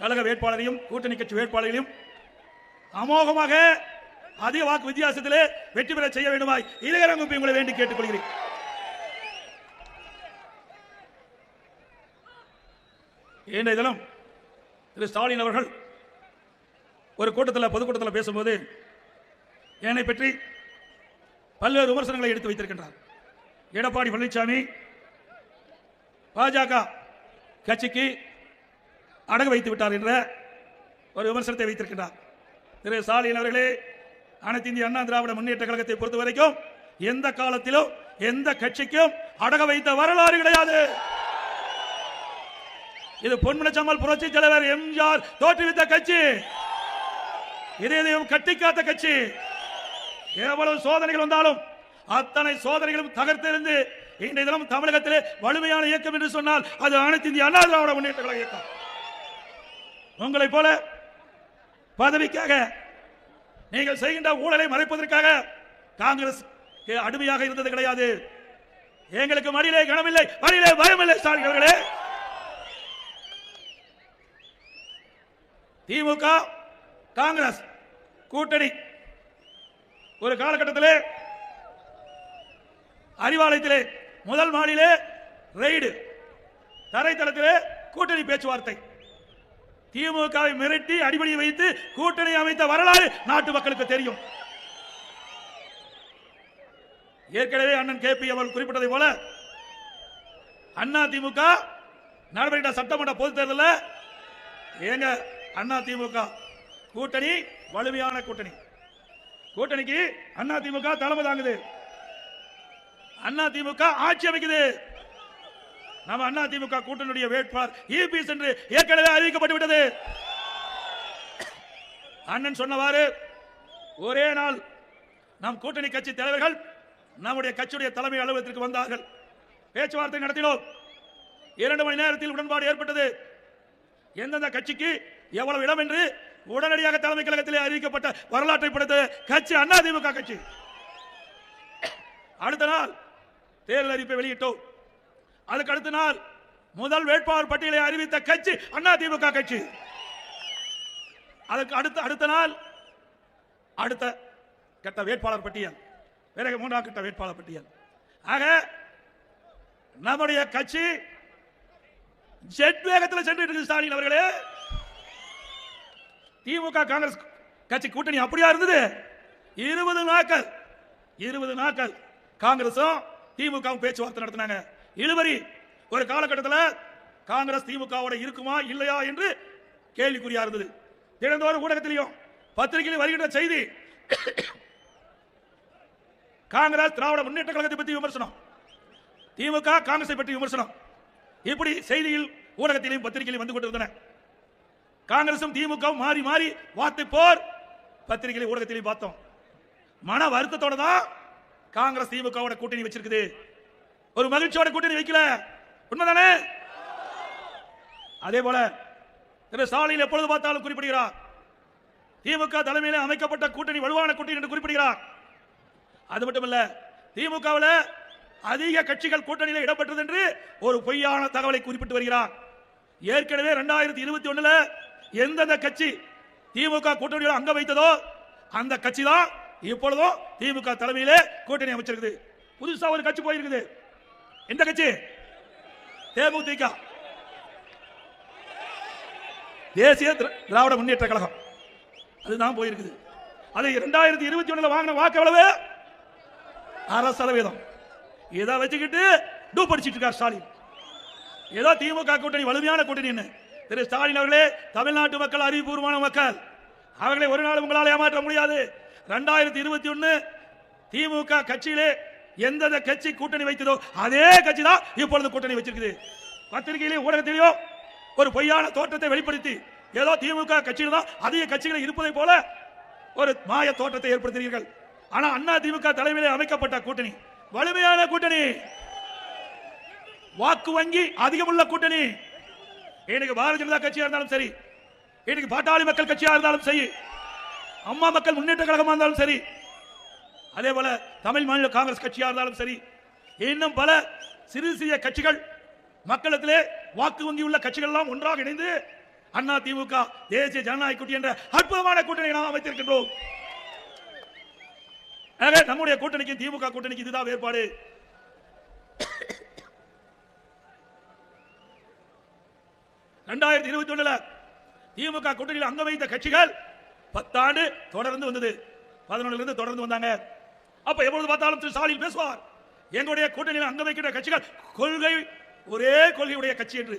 கழக வேட்பாளரையும் கூட்டணி கட்சி வேட்பாளரையும் அமோகமாக அதிக வாக்கு வித்தியாசத்திலே வெற்றி பெற செய்ய வேண்டுமாய் இதயரங்கு உங்களை வேண்டி கேட்டுக்கொள்கிறேன். இன்றைய தினம் திரு ஸ்டாலின் அவர்கள் ஒரு கூட்டத்தில் பொதுக்கூட்டத்தில் பேசும்போது என்னை பற்றி பல்வேறு விமர்சனங்களை எடுத்து வைத்திருக்கின்றார். எடப்பாடி பழனிசாமி பாஜக கட்சிக்கு அடகு வைத்து விட்டார் என்ற ஒரு விமர்சனத்தை வைத்திருக்கின்றார். திரு ஸ்டாலின் அவர்களே, அனைத்து இந்திய அண்ணா திராவிட முன்னேற்ற கழகத்தை பொறுத்த வரைக்கும் எந்த காலத்திலும் எந்த கட்சிக்கும் அடகு வைத்த வரலாறு கிடையாது. இது பொன்மனச்சம்மல் புரட்சி தலைவர் எம்ஜிஆர் தோற்றுவித்த கட்சி, இதயம் கட்டி காத்த கட்சி. எவ்வளவு சோதனைகள் வந்தாலும் அத்தனை சோதனைகளும் தகர்த்தெறிந்து இன்றைய தினம் தமிழகத்திலே வலிமையான இயக்கம் என்று சொன்னால் அது அனைத்து இந்திய அண்ணா திராவிட முன்னேற்ற கழக இயக்கம். உங்களை போல பதவிக்காக நீங்கள் செய்கின்ற ஊழலை மறைப்பதற்காக காங்கிரஸ் அடிமையாக இருந்தது கிடையாது. எங்களுக்கு மடியிலே கனமில்லை, மடியிலே பயமில்லை. ஸ்டாலின் அவர்களே, திமுக காங்கிரஸ் கூட்டணி ஒரு காலகட்டத்திலே அறிவாலயத்திலே முதல் மாடியிலே ரெய்டு, தரைத்தளத்திலே கூட்டணி பேச்சுவார்த்தை, திமுகவை மிரட்டி அடிபடி வைத்து கூட்டணி அமைத்த வரலாறு நாட்டு மக்களுக்கு தெரியும். ஏற்கனவே அண்ணன் KP அவர்கள் குறிப்பிட்டதை போல அண்ணா திமுக நடைபெற்ற சட்டமன்ற பொதுத் தேர்தலில் எங்க அண்ணா திமுக கூட்டணி வலிமையான கூட்டணி. கூட்டணிக்கு அண்ணா திமுக தலைமை தாங்குது, அண்ணா திமுக ஆட்சி அமைக்குது. நம்ம அண்ணா திமுக கூட்டணியுடைய வேட்பாளர் EPS என்று ஏற்கனவே அறிவிக்கப்பட்டு விட்டது. அண்ணன் சொன்னவாறு ஒரே நாள் நம் கூட்டணி கட்சி தலைவர்கள் நம்முடைய கட்சியுடைய தலைமை அலுவலகத்திற்கு வந்தார்கள். பேச்சுவார்த்தை நடத்தினோம். 2 மணி நேரத்தில் உடன்பாடு ஏற்பட்டது. எந்தெந்த கட்சிக்கு எவ்வளவு இடம் என்று உடனடியாக தலைமை கழகத்திலே அறிவிக்கப்பட்ட வரலாற்றை படைத்த கட்சி அண்ணா திமுக கட்சி. அடுத்த நாள் தேர்தல் அறிவிப்பை வெளியிட்டோம். அதுக்கு அடுத்த நாள் முதல் வேட்பாளர் பட்டியலை அறிவித்த கட்சி அண்ணா திமுக கட்சி. அதுக்கு அடுத்த நாள் அடுத்த கட்ட வேட்பாளர் பட்டியல், பிறகு 3ஆம் கட்ட வேட்பாளர் பட்டியல். ஆக நம்முடைய கட்சி ஜெட் வேகத்தில் சென்று இருக்கு. ஸ்டாலின் அவர்களே, திமுக காங்கிரஸ் கட்சி கூட்டணி அப்படியா இருந்தது? 20 நாட்கள் காங்கிரசும் திமுகவும் பேச்சுவார்த்தை நடத்தினாங்க. இழுபறி. ஒரு காலகட்டத்தில் காங்கிரஸ் திமுகவோட இருக்குமா இல்லையா என்று கேள்விக்குறியா இருந்தது. தினந்தோறும் ஊடகத்திலையும் பத்திரிகையில் வருகின்ற செய்தி காங்கிரஸ் திராவிட முன்னேற்ற கழகத்தை பற்றி விமர்சனம், திமுக காங்கிரஸை பற்றி விமர்சனம், இப்படி செய்தியில் ஊடகத்திலையும் பத்திரிகையிலும் வந்து கொண்டிருந்தன. காங்கிரசும் திமுகவும் மாறி மாறி வார்த்தை போர் பத்திரிகை ஊடகத்திலையும் பார்த்தோம். மன வருத்தத்தோட தான் காங்கிரஸ் திமுகவோட கூட்டணி வச்சிருக்குது. ஒரு மகிழ்ச்சியோட கூட்டணி வைக்கல. உண்மைதானே? அதே போல திரு ஸ்டாலின் எப்பொழுது பார்த்தாலும் குறிப்பிடுகிறார், திமுக தலைமையில் அமைக்கப்பட்ட கூட்டணி வலுவான கூட்டணி என்று குறிப்பிடுகிறார். அது மட்டுமல்ல, திமுகவில் அதிக கட்சிகள் கூட்டணியில் இடம்பெற்றது என்று ஒரு பொய்யான தகவலை குறிப்பிட்டு வருகிறார். ஏற்கனவே 2021 எந்தெந்த கட்சி திமுக கூட்டணியில் அங்க வைத்ததோ அந்த கட்சி தான் இப்பொழுதும் திமுக தலைமையிலே கூட்டணி அமைச்சிருக்குது. புதுசா ஒரு கட்சி போயிருக்குது. எந்த கட்சி? தேமுதிக, தேசிய திராவிட முன்னேற்ற கழகம். அதுதான் போயிருக்குது. அது 2021 வாங்கின வாக்கு எவ்வளவு? 6%. இதை வச்சுக்கிட்டு டூப் அடிச்சிட்டு இருக்கார் ஸ்டாலின். ஏதோ திமுக கூட்டணி வலிமையான கூட்டணி. திரு ஸ்டாலின் அவர்களே, தமிழ்நாட்டு மக்கள் அறிவுபூர்வமான மக்கள், அவர்களை ஒரு நாள் உங்களால் ஏமாற்ற முடியாது. 2021 திமுக கட்சியிலே எந்தெந்த கட்சி கூட்டணி வைத்ததோ அதே கட்சி தான் இப்பொழுது கூட்டணி வச்சிருக்குது. பத்திரிகையிலே ஊடகத்திலேயோ ஒரு பொய்யான தோற்றத்தை வெளிப்படுத்தி ஏதோ திமுக கட்சியில் தான் அதிக கட்சிகள் இருப்பதை போல ஒரு மாய தோற்றத்தை ஏற்படுத்துகிறீர்கள். ஆனா அண்ணா திமுக தலைமையிலே அமைக்கப்பட்ட கூட்டணி வலிமையான கூட்டணி, வாக்கு வங்கி அதிகமுள்ள கூட்டணி. இன்னைக்கு பாரதிய ஜனதா கட்சியா இருந்தாலும் சரி, இன்னைக்கு பாட்டாளி மக்கள் கட்சியா இருந்தாலும் சரி, அம்மா மக்கள் முன்னேற்ற கழகமா இருந்தாலும் சரி, அதே போல தமிழ் மாநில காங்கிரஸ் கட்சியா இருந்தாலும் சரி, இன்னும் பல சிறு சிறிய கட்சிகள் மக்களிடத்திலே வாக்கு வங்கி உள்ள கட்சிகள் எல்லாம் ஒன்றாக இணைந்து அண்ணா திமுக தேசிய ஜனநாயக கூட்டணி என்ற அற்புதமான கூட்டணி நாம் அமைத்திருக்கின்றோம். நம்முடைய கூட்டணிக்கு திமுக கூட்டணிக்கு இதுதான் வேறுபாடு. திமுக கூட்டணியில் அங்க வைத்த கட்சிகள் 10 ஆண்டு தொடர்ந்து வந்தது. 11 தொடர்ந்து வந்தாங்க. அப்ப எப்பொழுது பார்த்தாலும் திரு ஸ்டாலின் பேசுவார், எங்களுடைய கூட்டணியில் அங்க வைக்கின்ற கட்சிகள் கொள்கை ஒரே கொள்கையுடைய கட்சி என்று.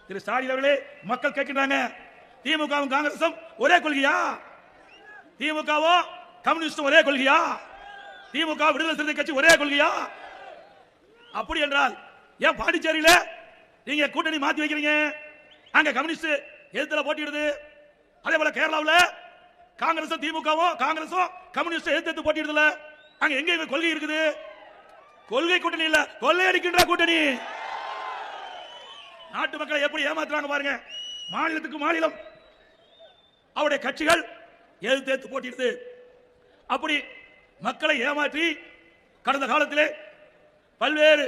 திரு ஸ்டாலின் அவர்களே, மக்கள் கேட்கின்றாங்க, திமுகவும் காங்கிரசும் ஒரே கொள்கையா? திமுகவோ கம்யூனிஸ்டும் ஒரே கொள்கையா? திமுக விடுதலை சிறுத்தை கட்சி ஒரே கொள்கையா? அப்படி என்றால் ஏன் பாண்டிச்சேரியில நீங்க கூட்டணி மாத்தி வைக்கிறீங்க? அங்க கம்யூனிஸ்ட் எதிர்த்துல போட்டிடுது. அதே போல கேரளாவில் காங்கிரசும் திமுகவும் காங்கிரசும் கம்யூனிஸ்ட் எதிர்த்து போட்டிடுதுல. அங்க எங்க கொள்கை இருக்குது? கொள்கை கூட்டணி இல்ல, கொள்ளையடிக்கின்ற கூட்டணி. நாட்டு மக்களை எப்படி ஏமாத்துறாங்க பாருங்க. மாநிலத்துக்கு மாநிலம் அவருடைய கட்சிகள் எதிர்த்து போட்டிடுது. அப்படி மக்களை ஏமாற்றி கடந்த காலத்திலே பல்வேறு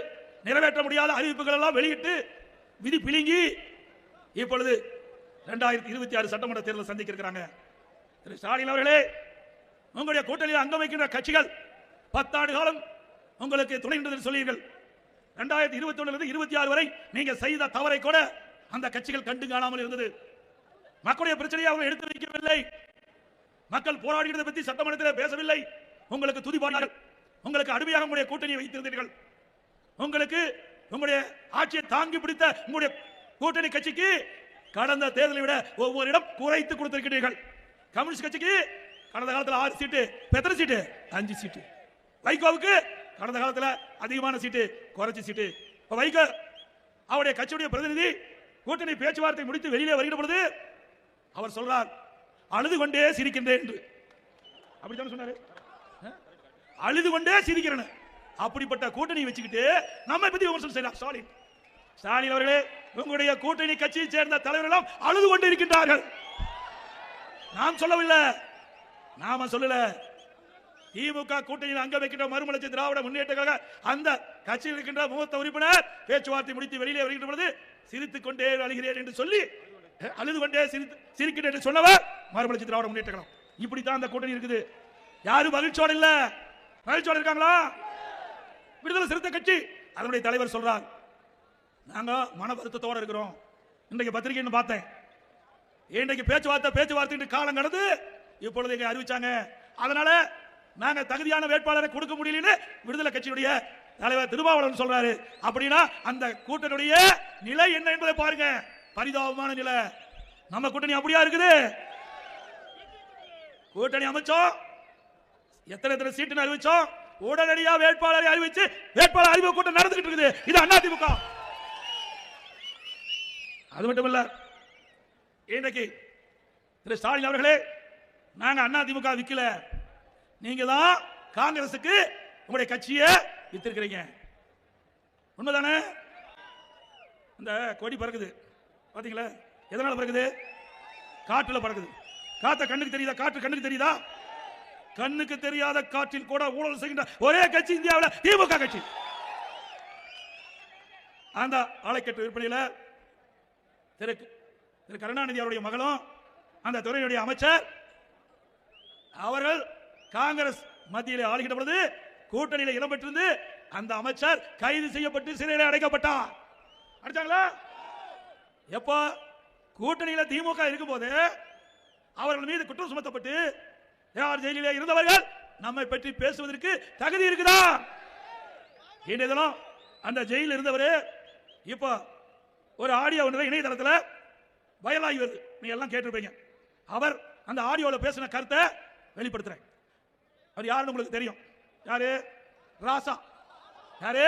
நிறைவேற்ற முடியாத அறிவிப்புகள் எல்லாம் வெளியிட்டு விதி பிழுங்கி இப்பொழுது 2026 சட்டமன்ற தேர்தல் சந்திக்க இருக்கிறாங்க. திரு ஸ்டாலின் அவர்களே, உங்களுடைய கூட்டணியில் அங்கம் வைக்கின்ற கட்சிகள் 10 ஆண்டு காலம் உங்களுக்கு துணை நின்று சொல்லுங்கள். 2021 26 வரை நீங்க செய்த தவறை கூட அந்த கட்சிகள் கண்டு காணாமல் இருந்தது. மக்களுடைய பிரச்சனையை அவர்கள் எடுத்து வைக்கவில்லை. மக்கள் போராடுகிறதை பற்றி சட்டமன்றத்தில் பேசவில்லை. உங்களுக்கு துதிப்பார்கள். உங்களுக்கு அடிமையாக உங்களுடைய கூட்டணியை வைத்திருந்தீர்கள். உங்களுக்கு உங்களுடைய ஆட்சியை தாங்கி பிடித்த உங்களுடைய கூட்டணி கட்சிக்கு கடந்த தேர்தலை விட ஒவ்வொரு இடம் குறைத்து கொடுத்திருக்கிறீர்கள். கம்யூனிஸ்ட் கட்சிக்கு கடந்த காலத்தில் 6 சீட்டு, எத்தனை சீட்டு? 5 சீட்டு. வைகோவுக்கு கடந்த காலத்தில் அதிகமான சீட்டு, குறைச்சி சீட்டு. வைகோ அவருடைய கட்சியுடைய பிரதிநிதி கூட்டணி பேச்சுவார்த்தை முடித்து வெளியே வருகிற பொழுது அவர் சொல்றார், அழுது கொண்டே சிரிக்கின்றேன் என்று. அப்படித்தான் சொன்னாரு, அழுது கொண்டே சிரிக்கிறேன். அப்படிப்பட்ட கூட்டணி வச்சுக்கிட்டு நம்ம பத்தி விமர்சனம் செய்யலாம். ஸ்டாலின் அவர்களே, உங்களுடைய கூட்டணி கட்சியை சேர்ந்த தலைவர்கள் அழுது கொண்டு இருக்கின்றார்கள். நாம் சொல்லவில்லை, நாம சொல்லல. திமுக கூட்டணியில் அங்க வைக்கின்ற மறுமலர்ச்சி திராவிட முன்னேற்ற கழக அந்த கட்சியில் இருக்கின்ற மூத்த உறுப்பினர் பேச்சுவார்த்தை முடித்து வெளியே வருகின்ற பொழுது சிரித்துக் கொண்டே அழுகிறேன் என்று சொல்லி அழுது கொண்டே சிரிக்கிறேன் என்று சொன்னவர் மறுமலர்ச்சி திராவிட முன்னேற்ற கழகம். இப்படித்தான் அந்த கூட்டணி இருக்குது. யாரும் மகிழ்ச்சியோடு இல்ல. மகிழ்ச்சியோடு இருக்காங்களா? விடுதலை சிறுத்தை கட்சி அதனுடைய தலைவர் சொல்றார், நாங்க மன வருத்தத்தோடு இருக்கிறோம். இன்றைக்கு பத்திரிகைன்னு பார்த்தேன், இன்றைக்கு பேச்சுவார்த்தை காலம் கடந்து இப்பொழுது இங்க அறிவிச்சாங்க. அதனால நாங்க தகுதியான வேட்பாளரை கொடுக்க முடியலன்னு விடுதலை கட்சியுடைய தலைவர் திருமாவளவன் சொல்றாரு. அப்படின்னா அந்த கூட்டணியுடைய நிலை என்ன என்பதை பாருங்க. பரிதாபமான நிலை. நம்ம கூட்டணி அப்படியா இருக்குது? கூட்டணி அமைச்சோம், எத்தனை சீட்டு அறிவிச்சோம், உடனடியாக வேட்பாளரை அறிவிச்சு வேட்பாளர் அறிவு கூட்டம் நடந்துகிட்டு இருக்குது. இது அதிமுக. அது மட்டும் இல்ல, இன்றைக்கு திரு ஸ்டாலின் அவர்களே, நாங்க அதிமுக விக்கல, நீங்க தான் காங்கிரசுக்கு உங்களுடைய கட்சியை வித்திருக்கிறீங்க. உண்மைதானே? இந்த கொடி பறக்குது பாத்தீங்களா? எதனால பறக்குது? காற்றுல பறக்குது. காத்த கண்ணுக்கு தெரியுதா? காற்று கண்ணுக்கு தெரியுதா? கண்ணுக்கு தெரியாத காற்றில் கூட ஊழல் செய்கின்ற ஒரே கட்சி இந்தியாவில் திமுக கட்சி. அந்த ஆலைக்கட்டு விற்பனையில் திரு கருணாநிதி அவருடைய மகளும் அந்த துறையுடைய அமைச்சர் அவர்கள் காங்கிரஸ் மத்தியில் ஆளுகின்ற பொழுது கூட்டணியில் இடம்பெற்றிருந்து அந்த அமைச்சர் கைது செய்யப்பட்டு சிறையில் அடைக்கப்பட்டார். அடிச்சாங்களா? எப்போ கூட்டணியில் திமுக இருக்கும் போது அவர்கள் மீது குற்றம் சுமத்தப்பட்டு யார் ஜெயிலில் இருந்தவர்கள் நம்மை பற்றி பேசுவதற்கு தகுதி இருக்குதா? இன்றைய தினம் அந்த ஜெயிலில் இருந்தவர் இப்போ ஒரு ஆடியோ ஒன்று இணையதளத்தில் வைரலாகி வருது. நீங்க எல்லாம் கேட்டிருப்பீங்க. அவர் அந்த ஆடியோவில் பேசின கருத்தை வெளிப்படுத்துறேன். அவர் யாருன்னு உங்களுக்கு தெரியும். யாரு? ராசா. யாரு?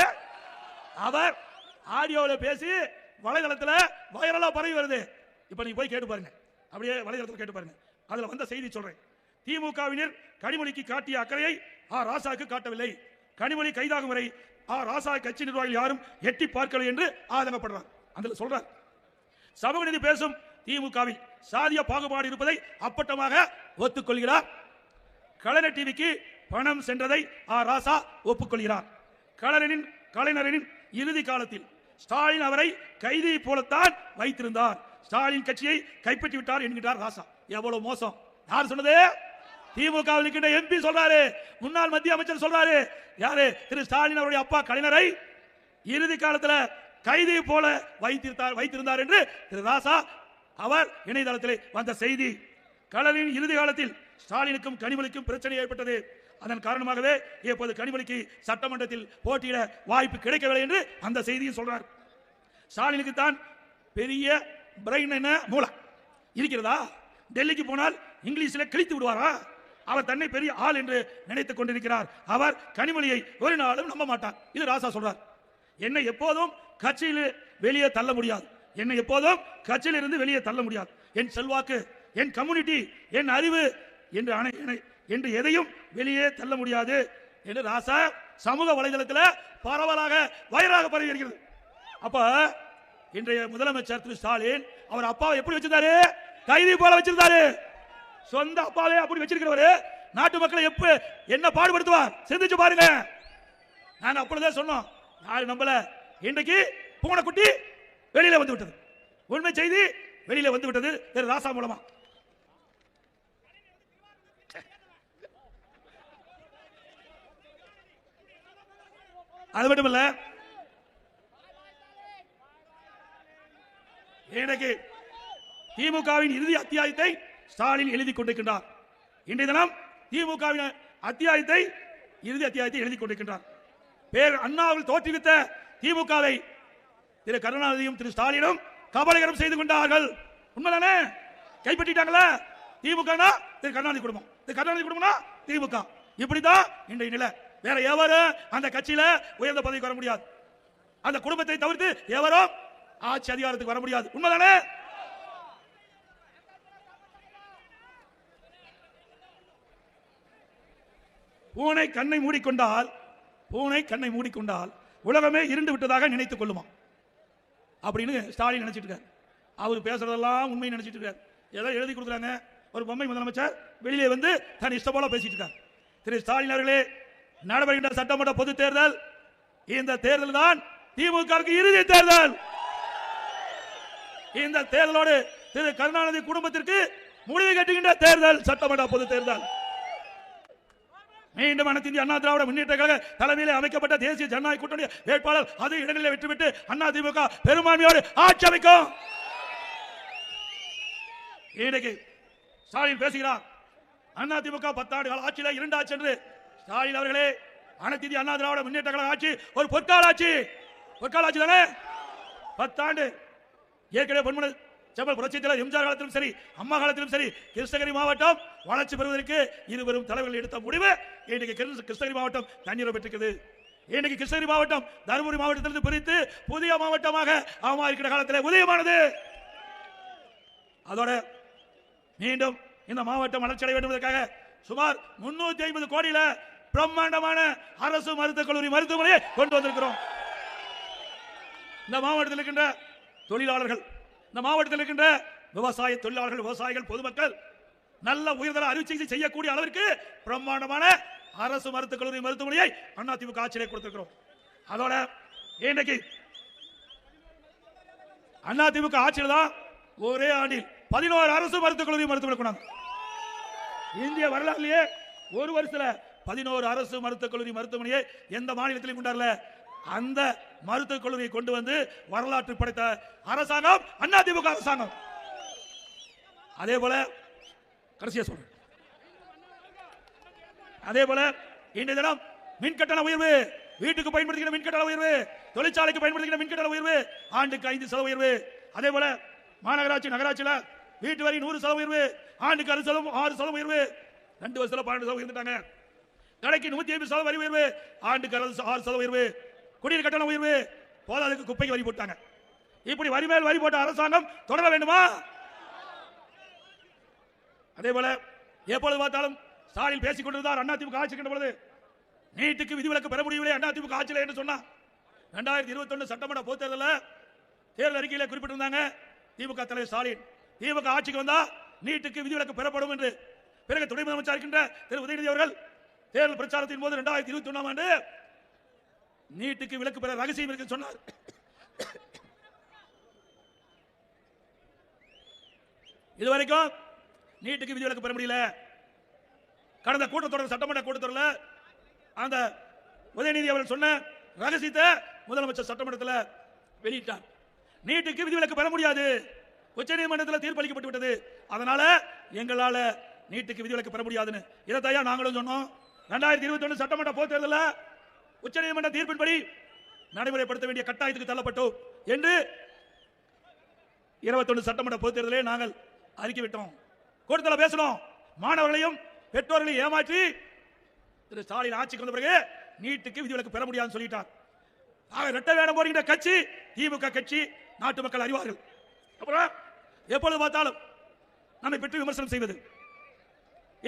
அவர் ஆடியோவில் பேசி வலைதளத்தில் வைரலா பரவி வருது. இப்ப நீங்க போய் கேட்டு பாருங்க. அப்படியே வலைதளத்தில் கேட்டு பாருங்க. அதுல வந்த செய்தி சொல்றேன். திமுகவினர் கனிமொழிக்கு காட்டிய அக்கறையை ராசாவுக்கு காட்டவில்லை. கனிமொழி கைதாகும் வரை ராசா கட்சி நிர்வாகிகள் யாரும் எட்டி பார்க்கவில்லை என்று ஆதங்கப்படுறார். அதில் சொல்றார், சமூக நீதி பேசும் திமுகவில் சாதிய பாகுபாடு இருப்பதை அப்பட்டமாக ஒத்துக்கொள்கிறார். கலைஞர் டிவிக்கு பணம் சென்றதை ராசா ஒப்புக்கொள்கிறார். கலைஞரின் இறுதி காலத்தில் ஸ்டாலின் அவரை கைதியை போலத்தான் வைத்திருந்தார். ஸ்டாலின் கட்சியை கைப்பற்றி விட்டார் என்கிறார் ராசா. எவ்வளவு மோசம்! யார் சொன்னது? திமுக எம்பி சொல்றாரு, முன்னாள் மத்திய அமைச்சர் சொல்றாரு. யாரு? திரு ஸ்டாலின் அவருடைய அப்பா கலைஞரை இறுதி காலத்தில் கைதி போல வைத்திருந்தார் என்று திரு ராசா அவர் இணையதளத்தில் வந்த செய்தி. கலைஞரின் இறுதி காலத்தில் ஸ்டாலினுக்கும் கனிமொழிக்கும் பிரச்சனை ஏற்பட்டது. அதன் காரணமாகவே இப்போது கனிமொழிக்கு சட்டமன்றத்தில் போட்டியிட வாய்ப்பு கிடைக்கவில்லை என்று அந்த செய்தியை சொல்றார். ஸ்டாலினுக்கு தான் பெரிய பிரெயின் என்ன மூளை இருக்கிறதா? டெல்லிக்கு போனால் இங்கிலீஷில் கிழித்து விடுவாரா? அவர் தன்னை பெரிய ஆள் என்று நினைத்துக் கொண்டிருக்கிறார். அவர் கனிமொழியை ஒரு நாளும் நம்ப மாட்டார். இது ராசா சொல்றார். என்னை எப்போதும் கட்சியில் வெளியே தள்ள முடியாது, என்னை எப்போதும் கட்சியில் இருந்து வெளியே தள்ள முடியாது. என் செல்வாக்கு, என் கம்யூனிட்டி, என் அறிவு என்று எதையும் வெளியே தள்ள முடியாது என்று ராசா சமூக வலைதளத்தில் பரவலாக வைரலாக பரவி வருகிறது. அப்ப இன்றைய முதலமைச்சர் திரு ஸ்டாலின் அவர் அப்பாவை எப்படி வச்சிருந்தாரு? கைதி போல வச்சிருந்தாரு. சொந்த அப்பாவே அப்படி வச்சிருக்கிறவரு நாட்டு மக்களை எப்ப என்ன பாடுபடுத்துவார் சிந்திச்சு பாருங்க. நாங்க அப்பொழுதே சொன்னோம், யாரு நம்பல. இன்றைக்கு பூனைக்குட்டி வெளியில வந்து விட்டது, உண்மை செய்தி வெளியில வந்து விட்டது திரு ராசா மூலமா. அது மட்டுமல்ல, இன்றைக்கு திமுகவின் இறுதி அத்தியாயத்தை ஸ்டாலின் எழுதி கொண்டிருக்கின்றார். இன்றைய தினம் திமுகவின் அத்தியாயத்தை இறுதி அத்தியாயத்தை எழுதி கொண்டிருக்கின்றார். பேர் அண்ணாவில் தோற்றுவித்த திமுகவை திரு கருணாநிதியும் திரு ஸ்டாலினும் கபலகரம் செய்து கொண்டார்கள். உண்மைதானே? கைப்பற்றிட்டாங்களா? திமுக திரு கருணாநிதி குடும்பம், திரு கருணாநிதி குடும்பம் திமுக. இப்படிதான் இன்றைய நிலை. வேற எவரும் அந்த கட்சியில உயர்ந்த பதவிக்கு வர முடியாது. அந்த குடும்பத்தை தவிர்த்து எவரும் ஆட்சி அதிகாரத்துக்கு வர முடியாது. உண்மைதானே? பூனை கண்ணை மூடிக்கொண்டால் உலகமே இருண்டு விட்டதாக நினைத்துக் கொள்ளுமா அப்படின்னு ஸ்டாலின் நினைச்சிட்டு இருக்காரு. அவர் பேசுறதெல்லாம் உண்மை நினைச்சிட்டு இருக்காரு. ஏதோ எழுதி கொடுக்குறாங்க. ஒரு பொம்மை முதலமைச்சர் வெளியே வந்து தன் இஷ்டம் போல பேசிட்டு இருக்கார். திரு ஸ்டாலின் அவர்களே, நடைபெறுகின்ற சட்டமன்ற பொது தேர்தல், இந்த தேர்தல் தான் திமுகவுக்கு இறுதி தேர்தல். இந்த தேர்தலோடு திரு கருணாநிதி குடும்பத்திற்கு முடிவு கட்டுகின்ற தேர்தல் சட்டமன்ற பொது தேர்தல். மீண்டும் அனைத்து இந்திய அண்ணா திராவிட முன்னேற்ற கழக தலைமையில் அமைக்கப்பட்ட தேசிய ஜனநாயக கூட்டணி வேட்பாளர் அது இடங்களில் வெற்றிபெற்று அண்ணா திமுக பெரும்பான்மையோடு ஆட்சி அமைக்கும். இன்றைக்கு ஸ்டாலின் பேசுகிறார், அண்ணா திமுக 10 ஆண்டு கால ஆட்சியில் 2 ஆட்சி என்று. ஸ்டாலின் அவர்களே, அனைத்து இந்திய அண்ணா திராவிட முன்னேற்ற கழக ஆட்சி ஒரு பொற்கால ஆட்சி. பொற்கால ஆட்சி தானே 10 ஆண்டு. ஏற்கனவே பொன்மன செம்மல் புரட்சித் தலைவர் எம்ஜிஆர் காலத்திலும் சரி, அம்மா காலத்திலும் சரி, கிருஷ்ணகிரி மாவட்டம் வளர்ச்சி பெறுவதற்கு இருவரும் தலைவர்கள் எடுத்த முடிவு இன்றைக்கு கிருஷ்ணகிரி மாவட்டம் தண்ணீரை பெற்றிருக்கிறது. இன்றைக்கு கிருஷ்ணகிரி மாவட்டம் தருமபுரி மாவட்டத்திலிருந்து பிரித்து புதிய மாவட்டமாக அம்மா இருக்கிற காலத்தில் உதயமானது. அதோட மீண்டும் இந்த மாவட்டம் வளர்ச்சி அடைய வேண்டும் என்பதற்காக சுமார் 350 கோடியில பிரம்மாண்டமான அரசு மருத்துவக் கல்லூரி மருத்துவமனையை கொண்டு வந்திருக்கிறோம். இந்த மாவட்டத்தில் இருக்கின்ற தொழிலாளர்கள், இந்த மாவட்டத்தில் இருக்கின்ற விவசாய தொழிலாளர்கள், விவசாயிகள், பொதுமக்கள் நல்ல உயர்தர அறுவை சிகிச்சை செய்யக்கூடிய அளவிற்கு பிரம்மாண்டமான அரசு மருத்துவக் கல்லூரி மருத்துவமனையை அதிமுக ஆட்சியிலே கொடுத்திருக்கிறோம். அதோட இன்றைக்கு அதிமுக ஆட்சியில் தான் ஒரே ஆண்டில் 11 அரசு மருத்துவக் கல்லூரி மருத்துவமனை கொண்டாங்க. இந்திய வரலாறுலேயே ஒரு வருஷத்துல 11 அரசு மருத்துவக் கல்லூரி மருத்துவமனையை எந்த மாநிலத்திலும் கொண்டாடல. அந்த மருத்துவக் கல்லூரியை கொண்டு வந்து வரலாற்று படைத்த அரசாங்கம் அதிமுக அரசாங்கம். அதே போல கடைசியா சொல்றேன், அதே போல இன்றைய தினம் மின் கட்டண உயர்வு, வீட்டுக்கு பயன்படுத்துகிற மின் கட்டண உயர்வு, தொழிற்சாலைக்கு பயன்படுத்துகிற மின் கட்டண உயர்வு ஆண்டுக்கு 5% உயர்வு. அதே போல மாநகராட்சி நகராட்சியில் வீட்டு வரி 100% உயர்வு, ஆண்டுக்கு 6% உயர்வு. 2 வருஷத்துல 12% உயர்ந்துட்டாங்க. கடைக்கு 150% வரி உயர்வு, ஆண்டுக்கு 6% உயர்வு. குடிநீர் கட்டண உயர்வு, போதாதுக்கு குப்பைக்கு வரி போட்டாங்க. இப்படி வரி மேல் வரி போட்ட அரசாங்கம் தொடர வேண்டுமா? அதே போல எப்பொழுது பார்த்தாலும் ஸ்டாலின் பேசிக் கொண்டிருந்தார். அதிமுக ஆட்சி இருக்கின்ற பொழுது நீட்டுக்கு விதிவிலக்கு பெற முடியவில்லை அதிமுக ஆட்சியில் என்று சொன்னார். 2021 சட்டமன்ற பொதுத் தேர்தலில் தேர்தல் அறிக்கையில் குறிப்பிட்டிருந்தாங்க திமுக தலைவர் ஸ்டாலின், திமுக ஆட்சிக்கு வந்தா நீட்டுக்கு விதிவிலக்கு பெறப்படும் என்று. பிறகு துணை முதலமைச்சர் இருக்கின்ற திரு உதயநிதி அவர்கள் தேர்தல் பிரச்சாரத்தின் போது 2021 ஆண்டு நீட்டுக்கு விலக்கு பெற ரகசியம் இருக்கு சொன்னார். இதுவரைக்கும் நீட்டுக்கு விதிவிலக்கு பெற முடியல. கடந்த கூட்டத்தொடர் சட்டமன்ற கூட்டத்தொடரில் அந்த உதயநிதி அவர்கள் சொன்ன ரகசியத்தை முதலமைச்சர் சட்டமன்றத்தில் வெளியிட்டார். நீட்டுக்கு விதிவிலக்கு பெற முடியாது, உச்சநீதிமன்றத்தில் தீர்ப்பளிக்கப்பட்டு விட்டது, அதனால எங்களால் நீட்டுக்கு விதிவிலக்கு பெற முடியாதுன்னு இதைத்தான் நாங்களும் சொன்னோம். 2021 சட்டமன்ற பொதுத் தேர்தலில் உச்சநீதிமன்ற தீர்ப்பின்படி நடைமுறைப்படுத்த வேண்டிய கட்டாயத்துக்கு தள்ளப்பட்டோம் என்று 21 சட்டமன்ற பொதுத் தேர்தலே நாங்கள் அறிக்கை விட்டோம். கூட்டத்தில் பேசணும். மாணவர்களையும் பெற்றோர்களையும் ஏமாற்றி திரு ஸ்டாலின் ஆட்சிக்கு வந்த பிறகு நீட்டுக்கு விதிவிலக்கு பெற முடியாதுன்னு சொல்லிட்டார். ரெட்ட வேடம் போடுகின்ற கட்சி திமுக கட்சி, நாட்டு மக்கள் அறிவார்கள். அப்புறம் எப்பொழுது பார்த்தாலும் நம்மை பற்றி விமர்சனம் செய்வது.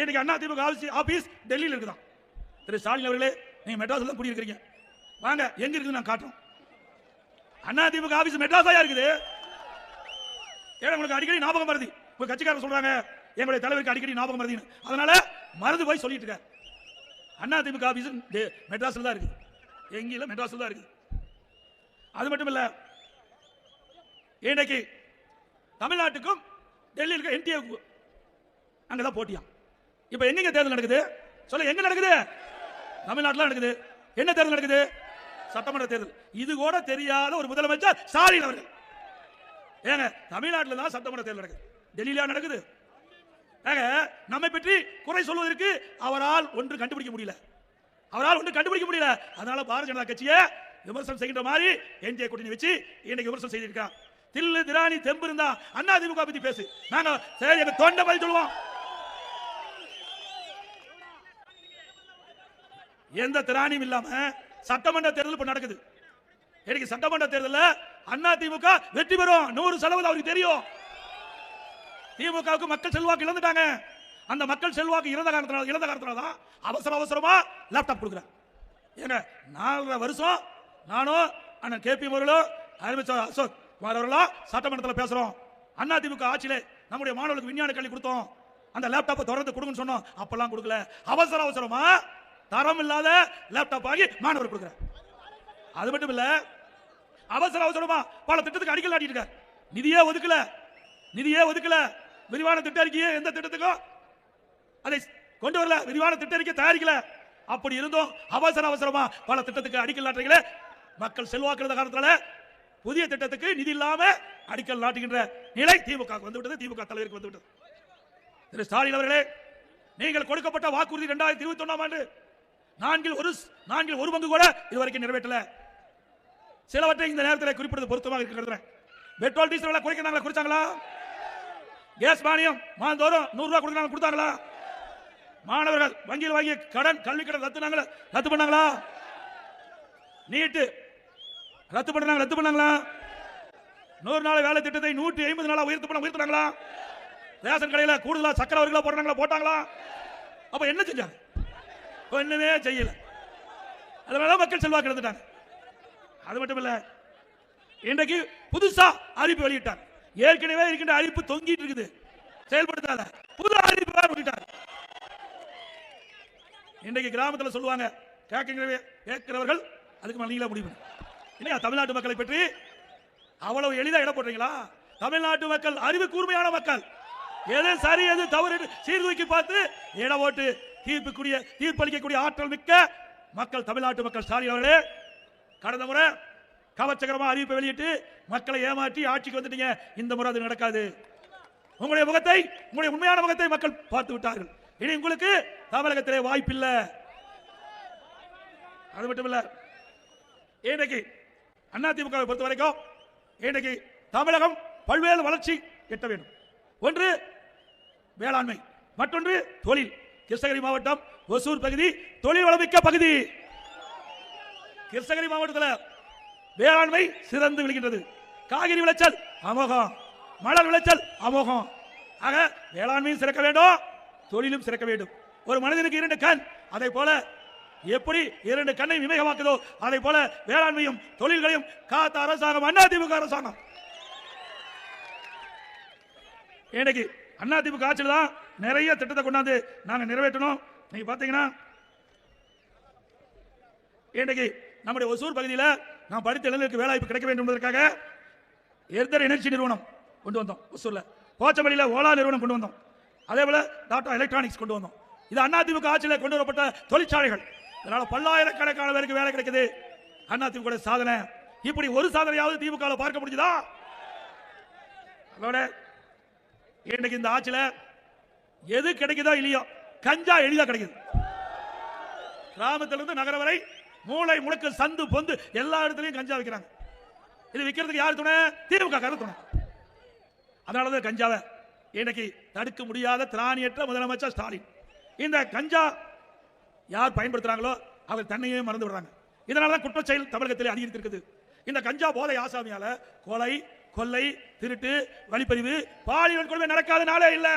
இன்னைக்கு அண்ணா திமுக ஆபீஸ் டெல்லியில் இருக்குதான். திரு ஸ்டாலின் அவர்களே, நீங்க மெட்ராஸ்ல தான் குடியிருக்கிறீங்க, வாங்க எங்க இருக்குது நான் காட்டுறோம். அண்ணா திமுக ஆபீஸ் மெட்ராஸா இருக்குது. ஏன்னா உங்களுக்கு அடிக்கடி ஞாபகம் வருது. உங்க கட்சிக்காரர் சொல்றாங்க எங்களுடைய தலைவருக்கு அடிக்கடி ஞாபகம் வருது, அதனால மறந்து போய் சொல்லிட்டு இருக்க. அண்ணா திமுக ஆபீஸ் மெட்ராஸ்ல தான் இருக்கு, எங்கேயும் மெட்ராஸ்ல தான் இருக்கு. அது மட்டும் இல்ல, இன்னைக்கு தமிழ்நாட்டுக்கும் டெல்லியில் என்டிஏ அங்கதான் போட்டியா. இப்ப எங்க தேர்தல் நடக்குது சொல்ல, எங்க நடக்குது? தமிழ்நாட்டில் நடக்குது. என்ன தேர்தல் நடக்குது? சட்டமன்ற தேர்தல். இது கூட தெரியாத ஒரு முதலமைச்சர் ஸ்டாலின் அவர்கள். ஏங்க தமிழ்நாட்டில் தான் சட்டமன்ற தேர்தல் நடக்குது, டெல்லியில நடக்குது. நம்மை பற்றி குறை சொல்வதற்கு அவரால் ஒன்று கண்டுபிடிக்க முடியல, அதனால பாரதிய ஜனதா கட்சியை விமர்சனம் செய்கின்ற மாதிரி என்ஜே கூட்டணி வச்சு இன்னைக்கு விமர்சனம் செய்திருக்கான். தில்லு திராணி தெம்பு இருந்தா அண்ணா திமுக பத்தி பேசு, நாங்க சரி எங்க தொண்டை பதில் சொல்லுவோம். எந்த திராணியும் இல்லாம சட்டமன்ற தேர்தல் இப்ப நடக்குது. இன்னைக்கு சட்டமன்ற தேர்தலில் அண்ணா திமுக வெற்றி பெறும் 100% அவருக்கு தெரியும். திமுகவுக்கு மக்கள் செல்வாக்கு இழந்துட்டாங்க. அந்த மக்கள் செல்வாக்கு இழந்த காரணத்தினால தான் அவசரமா லேப்டாப் கொடுக்குறேன். ஏங்க 4.5 வருஷம் நானும் அண்ணன் கேபி அவர்களும் அறிவிச்சார் அசோக் குமார் அவர்களும் சட்டமன்றத்தில் பேசுறோம். அண்ணா திமுக ஆட்சியிலே நம்முடைய மாணவர்களுக்கு விஞ்ஞான கல்வி கொடுத்தோம், அந்த லேப்டாப்பை தொடர்ந்து கொடுங்கன்னு சொன்னோம், அப்பெல்லாம் கொடுக்கல. அவசரமா தரம் இல்லாத லேப்டாப் வாங்கி மாணவர் கொடுக்குறேன். அது மட்டும் இல்ல, அவசரமா பல திட்டத்துக்கு அடிக்கல் நாட்டிட்டு இருக்கார். நிதியே ஒதுக்கல. விரிவான திட்ட அறிக்கையே எந்த திட்டத்துக்கும் அதை கொண்டு வரல, விரிவான திட்ட அறிக்கை தயாரிக்கல. அப்படி இருந்தும் அவசரமா பல திட்டத்துக்கு அடிக்கல் நாட்டுறீங்களே. மக்கள் செல்வாக்கு காரணத்தால புதிய திட்டத்துக்கு நிதி இல்லாம அடிக்கல் நாட்டுகின்ற நிலை திமுக வந்துவிட்டது, திமுக தலைவருக்கு வந்துவிட்டது. திரு ஸ்டாலின் அவர்களே, நீங்கள் கொடுக்கப்பட்ட வாக்குறுதி 2021 ஆண்டு நான்கில் ஒரு பங்கு கூட இதுவரைக்கும் நிறைவேற்றல. சிலவற்றை இந்த நேரத்தில் குறிப்பிடுவது பொருத்தமாக இருக்கிறது. பெட்ரோல் டீசல் விலை குறைச்சாங்களா? கேஸ் மானியம் மாதந்தோறும் 100 ரூபாய் கொடுத்தாங்களா? மாணவர்கள் வங்கியில் வாங்கிய கடன், கல்வி கடன் ரத்து பண்ணாங்களா? நீட்டு ரத்து பண்ணாங்களா? 100 நாள் வேலை திட்டத்தை 150 நாளா உயர்த்தினாங்களா? ரேஷன் கடையில் கூடுதலா சக்கரை ஒரு கிலோ போட்டாங்களா? அப்ப என்ன செஞ்சாங்க? ஒண்ணுமே செய்யல. அதனால மக்கள் செல்வாக்கு இழந்துட்டாங்க. அது மட்டும் இல்ல, இன்றைக்கு புதுசா அறிவிப்பு வெளியிட்டார். ஏற்கனவே இருக்கின்ற அறிவிப்பு தொங்கிட்டு இருக்குது, செயல்படுத்தாத புது அறிவிப்பு வெளியிட்டார். இன்றைக்கு கிராமத்தில் சொல்லுவாங்க, கேட்கிறவர்கள் அதுக்கு மேல நீங்களா முடிவு. இல்லையா? தமிழ்நாட்டு மக்களை பற்றி அவ்வளவு எளிதா இட போடுறீங்களா? தமிழ்நாட்டு மக்கள் அறிவு கூர்மையான மக்கள், எது சரி எது தவறு சீர்தூக்கி பார்த்து இட ஓட்டு தீர்ப்பளிக்கக்கூடிய ஆற்றல் மிக்க மக்கள் தமிழ்நாட்டு மக்கள். ஸ்டாலின் அவர்களே, கடந்த முறை கவர்ச்சிகரமா அறிவிப்பை வெளியிட்டு மக்களை ஏமாற்றி ஆட்சிக்கு வந்துட்டீங்க. இந்த முறை அது நடக்காது. உங்களுடைய உண்மையான முகத்தை மக்கள் பார்த்து விட்டார்கள். இனி உங்களுக்கு தமிழகத்திலே வாய்ப்பில்லை. அது மட்டும் இல்ல, இன்றைக்கு அதிமுகவை பொறுத்த வரைக்கும் இன்றைக்கு தமிழகம் பல்வேறு வளர்ச்சி எட்ட வேண்டும். ஒன்று வேளாண்மை, மற்றொன்று தொழில். கிருஷ்ணகிரி மாவட்டம் ஒசூர் பகுதி தொழில் வளமிக்க பகுதி. கிருஷ்ணகிரி மாவட்டத்தில் வேளாண்மை சிறந்து விளங்குகின்றது. காய்கறி விளைச்சல் அமோகம், மலர் விளைச்சல் அமோகம். ஆக வேளாண்மையும் சிறக்க வேண்டும், தொழிலும் சிறக்க வேண்டும். ஒரு மனிதனுக்கு 2 கண், அதை போல எப்படி 2 கண்ணை விவேகமாக்குதோ அதை போல வேளாண்மையும் தொழில்களையும் காத்த அரசாங்கம் அதிமுக அரசாங்கம். இன்னைக்கு அதிமுக ஆட்சியில் தான் நிறைய திட்டத்தை கொண்டாந்து நாங்க நிறைவேற்றணும். நீங்க பாத்தீங்கன்னா இன்னைக்கு நம்முடைய ஒசூர் பகுதியில் நாம் படித்த இளைஞர்களுக்கு வேலைவாய்ப்பு கிடைக்க வேண்டும் என்பதற்காக எர்தர் எனர்ஜி நிறுவனம் கொண்டு வந்தோம். ஒசூர்ல போச்சமல்லியில் ஓலா நிறுவனம் கொண்டு வந்தோம். அதே போல டாடா எலக்ட்ரானிக்ஸ் கொண்டு வந்தோம். இது அதிமுக ஆட்சியில் கொண்டு வரப்பட்ட தொழிற்சாலைகள். இதனால பல்லாயிரக்கணக்கான பேருக்கு வேலை கிடைக்குது. அதிமுக சாதனை. இப்படி ஒரு சாதனையாவது திமுக பார்க்க முடியுதா? அதோட இன்னைக்கு இந்த ஆட்சியில் எது கிடைக்குதோ இல்லையோ கஞ்சா எளிதா கிடைக்குது. கிராமத்திலிருந்து நகர வரை மூளை முழுக்க சந்து பொந்து எல்லா இடத்துலையும் கஞ்சா விற்கிறாங்க. இது விற்கிறதுக்கு யார் துணை? திமுக துணை. அதனாலதான் கஞ்சாவை இன்னைக்கு தடுக்க முடியாத திராணியற்ற முதலமைச்சர் ஸ்டாலின். இந்த கஞ்சா யார் பயன்படுத்துறாங்களோ அவர் தன்னையே மறந்து விடுறாங்க. இதனாலதான் குற்றச்செயல் தமிழகத்தில் அதிகரித்திருக்குது. இந்த கஞ்சா போதை ஆசாமியால கொலை, கொள்ளை, திருட்டு, வழிப்பறிவு, பாலியல் கொடுமை நடக்காத நாளே இல்ல.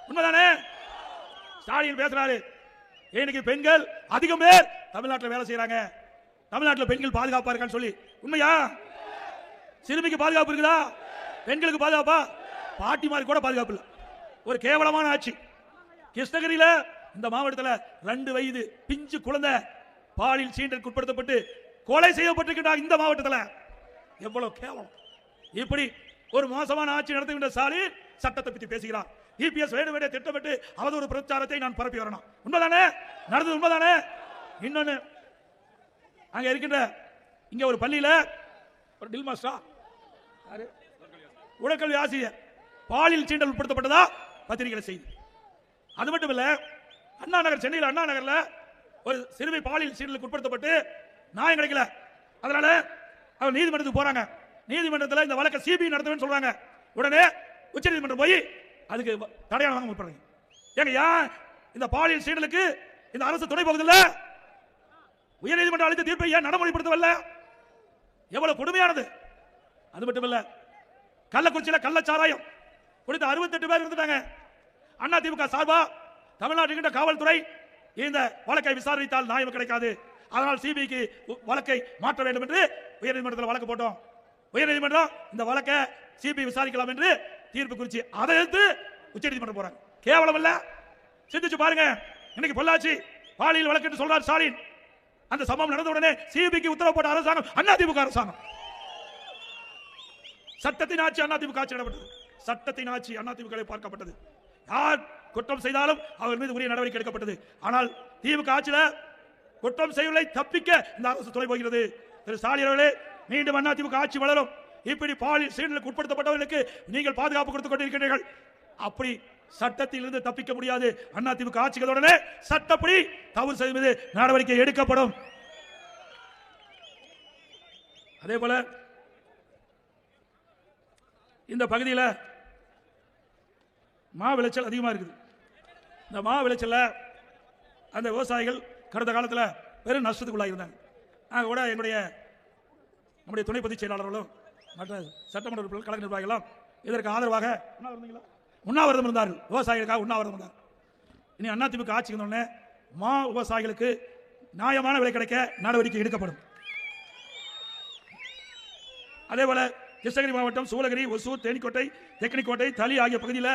உண்மைதானே? ஸ்டாலின் பேசுறாரு. இன்னைக்கு பெண்கள் அதிகம் பேர் தமிழ்நாட்டில் வேலை செய்யறாங்க. தமிழ்நாட்டில் பெண்கள் பாதுகாப்பா இருக்கான்னு சொல்லி உண்மையா? சிறுமிக்கு பாதுகாப்பு இருக்குதா? பெண்களுக்கு பாதுகாப்பா? பாட்டிமாரி கூட பாதுகாப்பு இல்லை. ஒரு கேவலமான ஆட்சி. கிருஷ்ணகிரியில இந்த மாவட்டத்தில் 2 வயது பிஞ்சு குழந்தை பாலியல் சீண்டலுக்கு உட்படுத்தப்பட்டு கொலை செய்யப்பட்டிருக்கிறார். இந்த மாவட்டத்தில் எவ்வளவு கேவலம்! இப்படி ஒரு மோசமான ஆட்சி நடத்துகின்ற ஸ்டாலின் சட்டத்தை பற்றி பேசுகிறார். இபிஎஸ் வேண்டுமென்றே திட்டமிட்டு அவதூறு பிரச்சாரத்தை நான் பரப்பி வரணும். உண்மைதானே? நடந்தது உண்மைதானே? இன்னொன்னு, அங்க இருக்கின்ற இங்க ஒரு பள்ளியில ஒரு டில் மாஸ்டரா உடற்கல்வி ஆசிரியர் பாலியல் சீண்டல் உட்படுத்தப்பட்டதா பத்திரிகை செய்தி. அது மட்டும் இல்ல, அண்ணா நகர், சென்னையில் அண்ணா நகர்ல ஒரு சிறுமி பாலியல் சீண்டலுக்கு உட்படுத்தப்பட்டு நியாயம் கிடைக்கல. அதனால அவர் நீதிமன்றத்துக்கு போறாங்க. நீதிமன்றத்தில் இந்த வழக்கை சிபிஐ நடத்துவேன்னு சொல்றாங்க. உடனே உச்ச நீதிமன்றம் போய் அதுக்கு தடையான வாங்க முற்படுறாங்க. ஏங்க ஏன் இந்த பாலியல் சீண்டலுக்கு இந்த அரசு துணை போகுதில்ல? உயர் நீதிமன்றம் அளித்த தீர்ப்பை ஏன் நடைமுறைப்படுத்தவில்லை? எவ்வளவு கொடுமையானது! அது மட்டும் இல்ல, கள்ளக்குறிச்சியில் கள்ளச்சாராயம் குடித்த 68 பேர் இருந்துட்டாங்க. அண்ணா திமுக சார்பா தமிழ்நாட்டில் காவல்துறை இந்த வழக்கை விசாரித்தால் நியாயம் கிடைக்காது, அதனால் சிபிஐக்கு வழக்கை மாற்ற வேண்டும் என்று உயர்நீதிமன்றத்தில் வழக்கு போட்டோம். உயர்நீதிமன்றம் இந்த வழக்கை சிபிஐ விசாரிக்கலாம் என்று தீர்ப்பு குறிச்சு அதை எடுத்து உச்சநீதிமன்றம் போறாங்க. கேவலம் இல்ல? சிந்திச்சு பாருங்க. இன்னைக்கு பொள்ளாச்சி பாலியல் வழக்கு என்று சொல்றார் ஸ்டாலின். அந்த சம்பவம் நடந்த உடனே சிபிஐக்கு உத்தரவு போட்ட அரசாங்கம் அதிமுக அரசாங்கம். சட்டத்தின் ஆட்சி அதிமுக ஆட்சி நடப்பட்டது. சட்டத்தின் ஆட்சி அதிமுக பார்க்கப்பட்டது. யார் குற்றம் செய்தாலும் அவர் மீது உரிய நடவடிக்கை எடுக்கப்பட்டது. ஆனால் திமுக ஆட்சியில் குற்றம் செய்வதை தப்பிக்க இந்த அரசு துணை போகிறது. திரு ஸ்டாலின் அவர்களே, மீண்டும் அதிமுக ஆட்சி வளரும். இப்படி பாலியல் சீண்டலுக்கு உட்படுத்தப்பட்டவர்களுக்கு நீங்கள் பாதுகாப்பு கொடுத்துக் கொண்டிருக்கிறீர்கள். அப்படி சட்டத்தில் இருந்து தப்பிக்க முடியாது. அதிமுக ஆட்சிகளுடனே சட்டப்படி தவறு செய்யும் மீது நடவடிக்கை எடுக்கப்படும். அதே போல இந்த பகுதியில் மா விளைச்சல் அதிகமாக இருக்குது. இந்த மா விளைச்சல்ல அந்த விவசாயிகள் கடந்த காலத்தில் பெரும் நஷ்டத்துக்குள்ளாக இருந்தாங்க. நாங்கள் கூட நம்முடைய துணை பொதுச் செயலாளர்களும் மற்ற சட்டமன்ற உறுப்பினர்கள், கழக நிர்வாகிகளும் இதற்கு ஆதரவாக உண்ணாவிரதம் இருந்தார்கள். விவசாயிகளுக்காக உண்ணாவிரதம் இருந்தார். இனி அதிமுக ஆட்சி வந்தோடனே மா விவசாயிகளுக்கு நியாயமான விலை கிடைக்க நடவடிக்கை எடுக்கப்படும். அதே போல கிருஷ்ணகிரி மாவட்டம் சூளகிரி, ஒசூர், தேனிக்கோட்டை, தெக்கனிக்கோட்டை, தளி ஆகிய பகுதியில்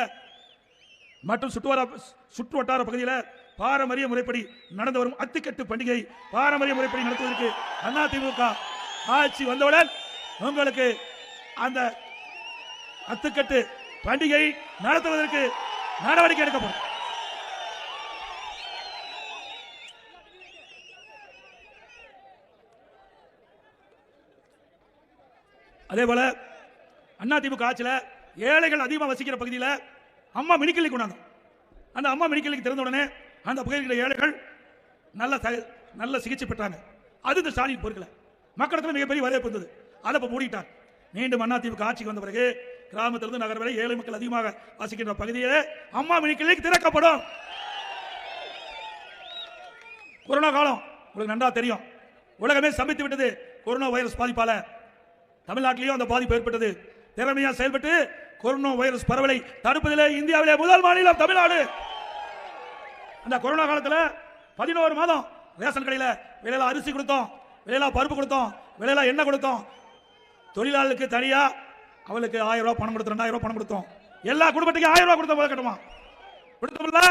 மற்றும் சுற்று வட்டார பகுதியில் பாரம்பரிய முறைப்படி நடந்து வரும் அத்திக்கட்டு பண்டிகை பாரம்பரிய முறைப்படி நடத்துவதற்கு அதிமுக ஆட்சி வந்தவுடன் உங்களுக்கு அந்த அத்துக்கட்டு பண்டிகை நடத்துவதற்கு நடவடிக்கை எடுக்கப்படும். அதே போல அதிமுக ஆட்சியில் ஏழைகள் அதிகமாக வசிக்கிற பகுதியில் அம்மா மினிக்கிளி கொண்டாந்தோம். அந்த அம்மா மினிக்கிளிக்கு திறந்த உடனே அந்த பகுதியில் ஏழைகள் நல்ல சிகிச்சை பெற்றாங்க. அது இந்த ஸ்டாலின் பொறுக்கல. மக்களிடத்தில் மிகப்பெரிய வரவேற்பு இருந்தது. அதை இப்போ மூடிட்டார். மீண்டும் அதிமுக ஆட்சிக்கு வந்த பிறகு கிராமத்திலிருந்து நகர் வரை ஏழை மக்கள் அதிகமாக வசிக்கின்ற பகுதியில் அம்மா மினிக்கிளிக்கு திறக்கப்படும். கொரோனா காலம் உங்களுக்கு நன்றா தெரியும். உலகமே சம்பித்து விட்டது. கொரோனா வைரஸ் பாதிப்பால தமிழ்நாட்டிலேயும் அந்த பாதிப்பு ஏற்பட்டது. திறமையா செயல்பட்டு கொரோனா வைரஸ் பரவலை தடுப்பதிலே இந்தியாவிலே முதல் மாநிலம் தமிழ்நாடு. அந்த கொரோனா காலத்தில் 11 மாதம் ரேஷன் கடையில் விலையில அரிசி கொடுத்தோம், விலையில பருப்பு கொடுத்தோம், விலையில எண்ணெய் கொடுத்தோம். தொழிலாளர்களுக்கு தனியா அவளுக்கு 1000 ரூபாய் பணம் கொடுத்தோம், 2000 ரூபாய் பணம் கொடுத்தோம். எல்லா குடும்பத்துக்கும் 1000 ரூபாய் கொடுத்தோம். கட்டுமா கொடுத்தோம்ல?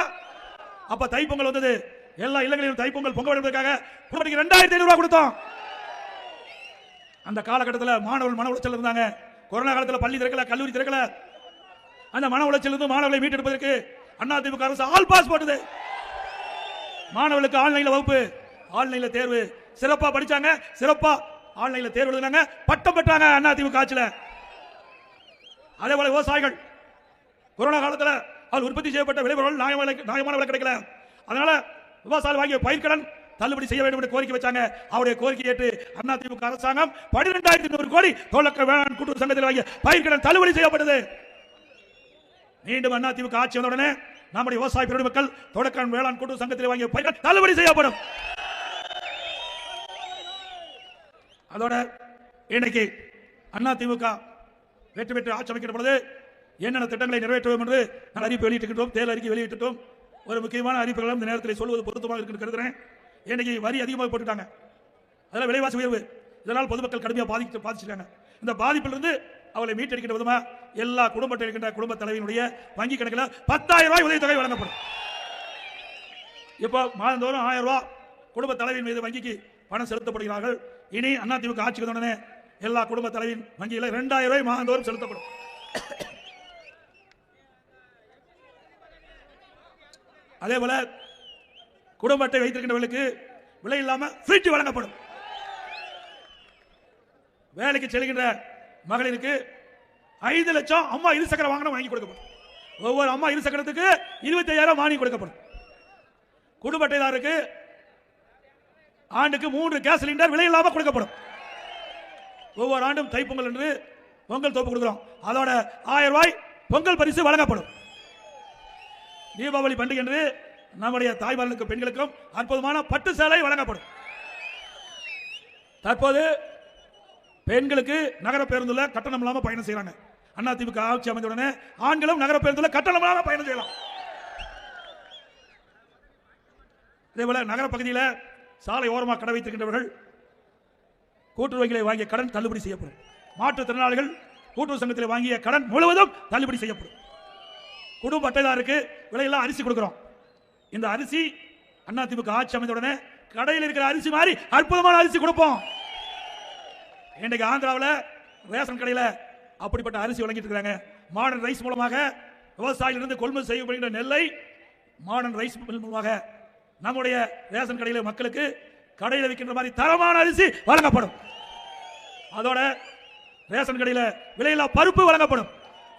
அப்ப தைப்பொங்கல் வந்தது. எல்லா இல்லங்களிலும் தைப்பொங்கல் பொங்கல் வைப்பதற்காக குடும்பத்துக்கு 2500 ரூபாய் கொடுத்தோம். அந்த காலகட்டத்தில் மாணவர்கள் மன உளைச்சல் இருந்தாங்க. கொரோனா காலத்தில் பள்ளி திறக்கல, கல்லூரி திறக்கல. அந்த மன உளைச்சலிருந்து மாணவர்களை மீட்டெடுப்பதற்கு அதிமுக அரசு ஆல் பாஸ் போட்டது. மாணவர்களுக்கு ஆன்லைன்ல வகுப்பு, ஆன்லைன்ல தேர்வு, சிறப்பா படிச்சாங்க, சிறப்பா ஆன்லைன்ல தேர்வு எழுதினாங்க, பட்டம் பெற்றாங்க அதிமுக ஆட்சியில். அதே போல விவசாயிகள் கொரோனா காலத்தில் அவர் உற்பத்தி செய்யப்பட்ட விளைபொருள் நியாயமான விலை கிடைக்கல. அதனால விவசாயிகள் வாங்கிய பயிர்க்கடன் தள்ளுபடி செய்ய வேண்டும் என்று கோரிக்கை வச்சாங்க. அவருடைய கோரிக்கை ஏற்று அதிமுக அரசாங்கம் 12,100 கோடி தொடக்க வேளாண் கூட்டுறவு சங்கத்தில் வாங்கிய பயிர்க்கடன் தள்ளுபடி செய்யப்பட்டது. மீண்டும் அதிமுக ஆட்சி வந்தவுடனே நம்முடைய விவசாய பெருமக்கள் தொடக்க வேளாண் கூட்டுறவு சங்கத்தில் வாங்கிய பயிர்கள் தள்ளுபடி செய்யப்படும். அதோட இன்னைக்கு அதிமுக வெற்றி பெற்று ஆட்சி அமைக்கிற பொழுது என்னென்ன திட்டங்களை நிறைவேற்றுவோம் என்று நான் அறிவிப்பு வெளியிட்டிருக்கிறோம், தேர்தல் அறிக்கை வெளியிட்டோம். ஒரு முக்கியமான அறிவிப்புகளும் இந்த நேரத்தில் சொல்வது பொருத்தமாக இருக்கு கருதுகிறேன். இன்னைக்கு வரி அதிகமாக போட்டுட்டாங்க, அதெல்லாம் விலைவாசி உயர்வு, இதனால் பொதுமக்கள் கடுமையாக பாதிச்சிருக்காங்க. இந்த பாதிப்பிலிருந்து அவளை மீட்டெடுக்கின்ற விதமா எல்லா குடும்பத்தில் இருக்கின்ற குடும்ப தலைவனுடைய வங்கி கணக்கில் 10,000 ரூபாய் உதவித்தொகை வழங்கப்படும். இப்போ மாதந்தோறும் 1000 ரூபாய் குடும்ப தலைவின் மீது வங்கிக்கு பணம் செலுத்தப்படுகிறார்கள். இனி அதிமுக ஆட்சிக்கு வந்தவுடனே எல்லா குடும்ப தலைவின் வங்கியில் 2,000 ரூபாய் மாதந்தோறும் செலுத்தப்படும். அதே போல குடும்ப அட்டை வைத்திருக்கின்றவர்களுக்கு விலை இல்லாம ஃப்ரிட்ஜ் வழங்கப்படும். வேலைக்கு செல்கின்ற மகளிருக்கு 5 லட்சம் அம்மா இருசக்கர வாகனம் வாங்கி கொடுக்கப்படும். ஒவ்வொரு அம்மா இருசக்கரத்துக்கு 25,000 மானியம் கொடுக்கப்படும். குடும்ப அட்டைதாருக்கு ஆண்டுக்கு 3 கேஸ் சிலிண்டர் விலை இல்லாம கொடுக்கப்படும். ஒவ்வொரு ஆண்டும் தைப்பொங்கல் என்று பொங்கல் தோப்பு கொடுக்கிறோம், அதோட 1000 ரூபாய் பொங்கல் பரிசு வழங்கப்படும். தீபாவளி பண்டிகை என்று நம்முடைய தாய்மார்களுக்கும் பெண்களுக்கும் அற்புதமான பட்டு சேலை வழங்கப்படும். தற்போது பெண்களுக்கு நகர பேருந்துல கட்டணம் இல்லாம பயணம் செய்யறாங்க. அதிமுக ஆட்சி அமைந்தவுடனே ஆண்களும் நகர பேருந்துல கட்டணம் இல்லாம பயணம் செய்யலாம். இதே போல நகர பகுதியில் சாலை ஓரமாக கடை வைத்திருக்கின்றவர்கள் கூட்டுறவு வங்கிகளை வாங்கிய கடன் தள்ளுபடி செய்யப்படும். மாற்றுத்திறனாளிகள் கூட்டுறவு சங்கத்தில் வாங்கிய கடன் முழுவதும் தள்ளுபடி செய்யப்படும். குடும்ப அட்டைதாருக்கு விலையெல்லாம் அரிசி கொடுக்கிறோம். இந்த அரிசி அதிமுக ஆட்சி அமைந்தவுடனே கடையில் இருக்கிற அரிசி மாதிரி அற்புதமான அரிசி கொடுப்போம். இன்றைக்கு ஆந்திராவில் ரேஷன் கடையில் அப்படிப்பட்ட அரிசி வழங்கிட்டு இருக்காங்க. மாடர்ன் ரைஸ் மூலமாக விவசாயிலிருந்து கொள்முதல் செய்யப்படுகின்ற நெல்லை மாடர்ன் ரைஸ் மூலமாக நம்முடைய ரேஷன் கடையில் மக்களுக்கு கடையில் விற்கின்ற மாதிரி தரமான அரிசி வழங்கப்படும். அதோட ரேஷன் கடையில் விலையில்லா பருப்பு வழங்கப்படும்.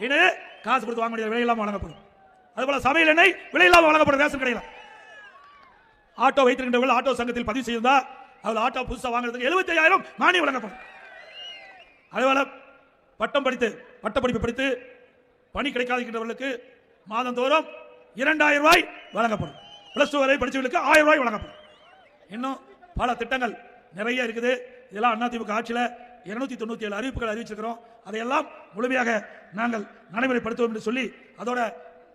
இது காசு கொடுத்து வாங்க முடியாது, விலையில்லாம வழங்கப்படும். அதுபோல சமையல் எண்ணெய் விலையில்லாம வழங்கப்படும் ரேஷன் கடையில். ஆட்டோ வைத்திருக்கின்றவர்கள் ஆட்டோ சங்கத்தில் பதிவு செய்திருந்தா அவள் ஆட்டோ புதுசாக வாங்குறதுக்கு 75,000 மானியம் வழங்கப்படும். அதேபோல பட்டம் படித்து பட்டப்படிப்பு படித்து பணி கிடைக்காதிருக்கின்றவர்களுக்கு மாதந்தோறும் 2,000 ரூபாய் வழங்கப்படும். +2 வரை படித்தவர்களுக்கு 1000 ரூபாய் வழங்கப்படும். இன்னும் பல திட்டங்கள் நிறைய இருக்குது. இதெல்லாம் அதிமுக ஆட்சியில் 297 அறிவிப்புகள் அறிவிச்சிருக்கிறோம். அதையெல்லாம் முழுமையாக நாங்கள் நடைமுறைப்படுத்துவோம் என்று சொல்லி, அதோட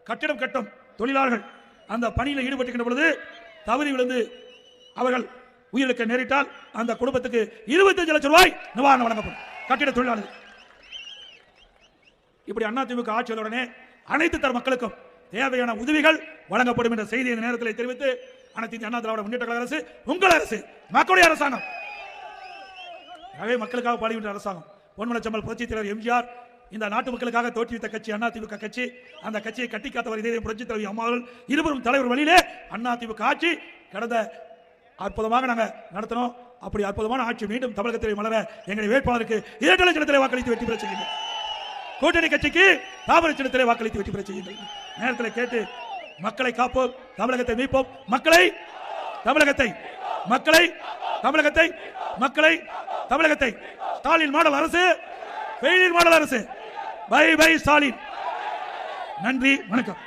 கட்டிடம் கட்டும் தொழிலாளர்கள் அந்த பணியில் ஈடுபட்டுகின்ற பொழுது தவறி விழுந்து அவர்கள் உயிரிழக்க நேரிட்டால் அந்த குடும்பத்துக்கு 25 லட்சம் ரூபாய் நிவாரணம் வழங்கப்படும். கட்டிட தொழிலாளர்கள் இப்படி அதிமுக ஆட்சியுடனே அனைத்து தர மக்களுக்கும் தேவையான உதவிகள் வழங்கப்படும் என்ற செய்தியை இந்த நேரத்தில் தெரிவித்து, அனைத்து இந்திய அண்ணா திராவிட முன்னேற்ற கழக அரசு உங்கள் அரசு, மக்களுடைய அரசாங்கம், மக்களுக்காக பாடுகின்ற அரசாங்கம். பொன்மனச்சம்பல் புரட்சித் தலைவர் எம்ஜிஆர் இந்த நாட்டு மக்களுக்காக தோற்றுவித்த கட்சி அதிமுக கட்சி. அந்த கட்சியை கட்டி காத்தவர் இதே புரட்சித் தலைவர் அம்மாவர்கள் இருவரும் தலைவர் வழியிலே அதிமுக ஆட்சி கடந்த அற்புதமாக நாங்கள் நடத்தினோம். அப்படி அற்புதமான ஆட்சி மீண்டும் தமிழகத்தில் மலர எங்களுடைய வேட்பாளருக்கு 2 லட்சத்திலே வாக்களித்து வெற்றி பெற செய்யுங்கள். கூட்டணி கட்சிக்கு தாமரை சின்னத்திலே வாக்களித்து வெற்றி பெற செய்யுங்கள். நேரத்தில் கேட்டு மக்களை காப்போம், தமிழகத்தை மீட்போம். மக்களை தமிழகத்தை மக்களை தமிழகத்தை மக்களை தமிழகத்தை ஸ்டாலின் மாடல் அரசு, ஃபெயிலியர் மாடல் அரசு. Bye bye Stalin. நன்றி, வணக்கம்.